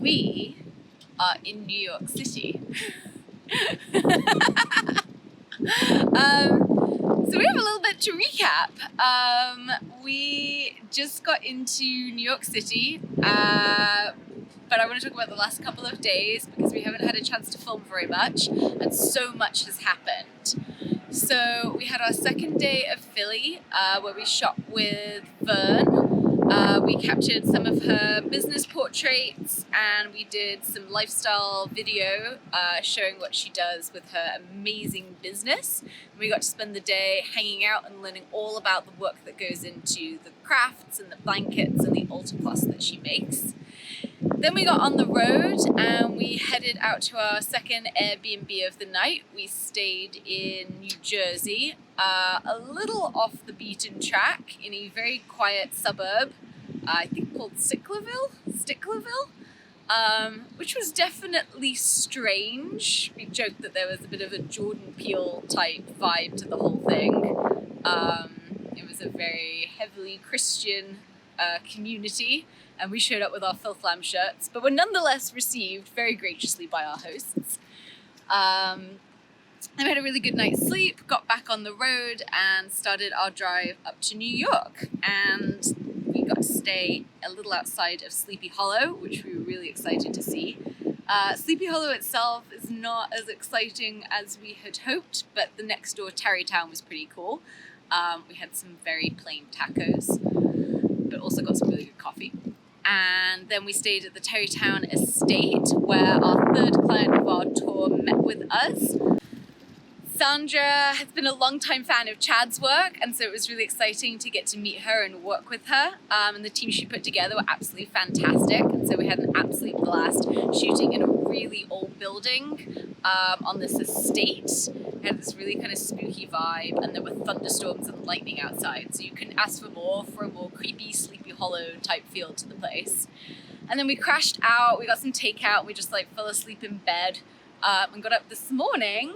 we are in New York City. So we have a little bit to recap. We just got into New York City, but I want to talk about the last couple of days because we haven't had a chance to film very much and so much has happened. So we had our second day of Philly where we shot with Vern. We captured some of her business portraits and we did some lifestyle video showing what she does with her amazing business. We got to spend the day hanging out and learning all about the work that goes into the crafts and the blankets and the altar cloths that she makes. Then we got on the road and we headed out to our second Airbnb of the night. We stayed in New Jersey, a little off the beaten track in a very quiet suburb, I think called Sticklerville, which was definitely strange. We joked that there was a bit of a Jordan Peele type vibe to the whole thing. It was a very heavily Christian community, and we showed up with our Filthlamb shirts, but were nonetheless received very graciously by our hosts. And we had a really good night's sleep, got back on the road and started our drive up to New York. And we got to stay a little outside of Sleepy Hollow, which we were really excited to see. Sleepy Hollow itself is not as exciting as we had hoped, but the next door Tarrytown was pretty cool. We had some very plain tacos, but also got some really good coffee. And then we stayed at the Tarrytown estate where our third client of our tour met with us. Sandra has been a long-time fan of Chad's work, and so it was really exciting to get to meet her and work with her. And the team she put together were absolutely fantastic, and so we had an absolute blast shooting in a really old building on this estate. It had this really kind of spooky vibe, and there were thunderstorms and lightning outside, so you couldn't ask for a more creepy Sleepy Hollow type feel to the place. And then we crashed out, we got some takeout, we just fell asleep in bed and got up this morning,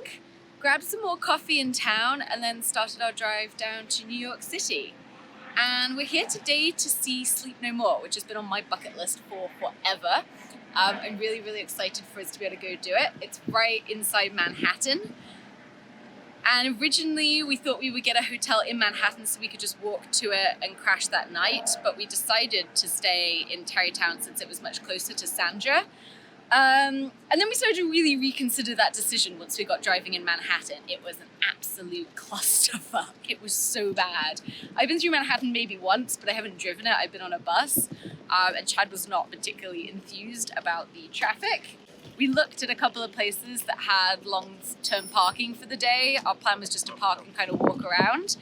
grabbed some more coffee in town, and then started our drive down to New York City. And we're here today to see Sleep No More, which has been on my bucket list for forever. I'm really, really excited for us to be able to go do it. It's right inside Manhattan. And originally we thought we would get a hotel in Manhattan so we could just walk to it and crash that night, but we decided to stay in Tarrytown since it was much closer to Sandra. And then we started to really reconsider that decision once we got driving in Manhattan. It was an absolute clusterfuck. It was so bad. I've been through Manhattan maybe once, but I haven't driven it. I've been on a bus, and Chad was not particularly enthused about the traffic. We looked at a couple of places that had long-term parking for the day. Our plan was just to park and kind of walk around.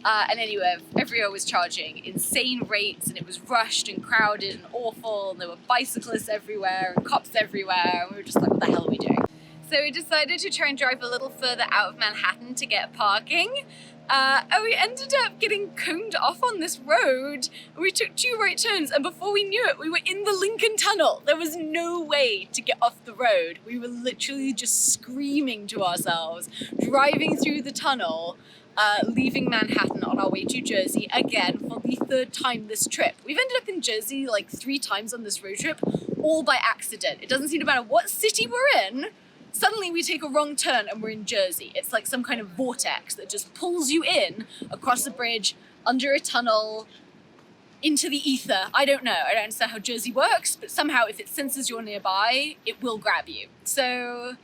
And anyway, everywhere was charging insane rates, and it was rushed and crowded and awful, and there were bicyclists everywhere and cops everywhere, and we were just like, what the hell are we doing? So we decided to try and drive a little further out of Manhattan to get parking. And we ended up getting coned off on this road. We took 2 right turns, and before we knew it, we were in the Lincoln Tunnel. There was no way to get off the road. We were literally just screaming to ourselves, driving through the tunnel, leaving Manhattan on our way to Jersey again for the 3rd time this trip. We've ended up in Jersey 3 times on this road trip, all by accident. It doesn't seem to matter what city we're in. Suddenly we take a wrong turn and we're in Jersey. It's like some kind of vortex that just pulls you in across a bridge, under a tunnel, into the ether. I don't know. I don't understand how Jersey works, but somehow if it senses you're nearby, it will grab you. So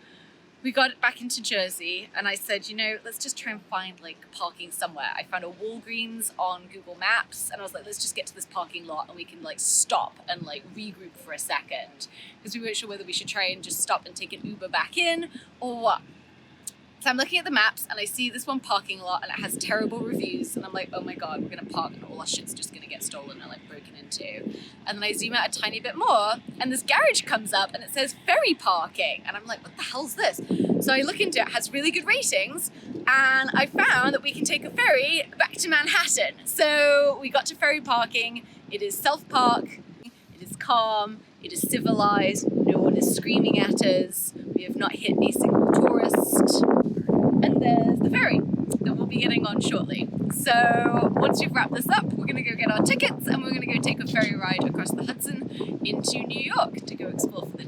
we got back into Jersey and I said, let's just try and find parking somewhere. I found a Walgreens on Google Maps and I was like, let's just get to this parking lot and we can stop and regroup for a second. Because we weren't sure whether we should try and just stop and take an Uber back in or what. So I'm looking at the maps and I see this one parking lot and it has terrible reviews and I'm like, oh my God, we're gonna park and all our shit's just gonna get stolen and broken into. And then I zoom out a tiny bit more and this garage comes up and it says ferry parking. And I'm like, what the hell's this? So I look into it, it has really good ratings and I found that we can take a ferry back to Manhattan. So we got to ferry parking. It is self-park, it is calm, it is civilized, no one is screaming at us. We have not hit a single tourist. And there's the ferry that we'll be getting on shortly. So once we've wrapped this up, we're gonna go get our tickets and we're gonna go take a ferry ride across the Hudson into New York to go explore for the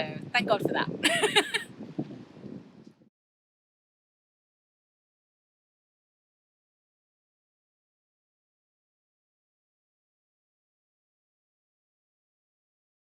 So thank God for that.